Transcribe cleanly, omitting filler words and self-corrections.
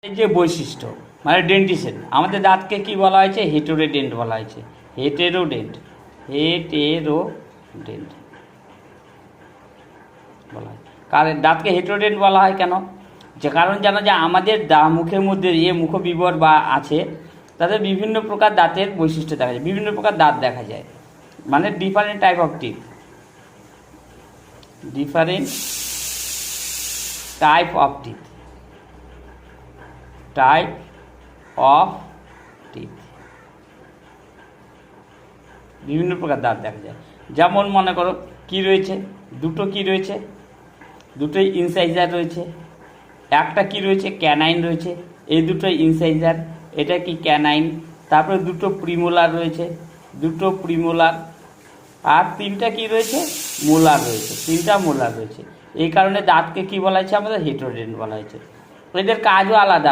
এই যে বৈশিষ্ট্য মানে ডেন্টিসের আমাদের দাঁতকে কি বলা হয়েছে? হেটেরোডেন্ট বলা হয়েছে। হেটেরোডেন্ট বলা হয়। কারণ দাঁতকে হেটেরোডেন্ট বলা হয় কেন? যে কারণ জানো যে আমাদের মুখের মধ্যে যে মুখবিবর বা আছে তাদের বিভিন্ন প্রকার দাঁতের বৈশিষ্ট্য দেখা যায়, বিভিন্ন প্রকার দাঁত দেখা যায়, মানে different type of teeth, different type of teeth, type of teeth, বিভিন্ন প্রকার দাঁত দেখা যায়। যেমন মনে করো কি রয়েছে, দুটো কি রয়েছে, দুটোই ইনসাইজার রয়েছে, একটা কি রয়েছে ক্যানাইন রয়েছে, এই দুটো ইনসাইজার, এটা কি ক্যানাইন, তারপরে দুটো প্রিমোলার রয়েছে, দুটো প্রিমোলার, আর তিনটা কি রয়েছে মোলার রয়েছে, তিনটা মোলার রয়েছে। এই কারণে দাঁতকে কি বলা হয়েছে আমাদের? হেটেরোডেন্ট বলা হয়েছে। এদের কাজও আলাদা।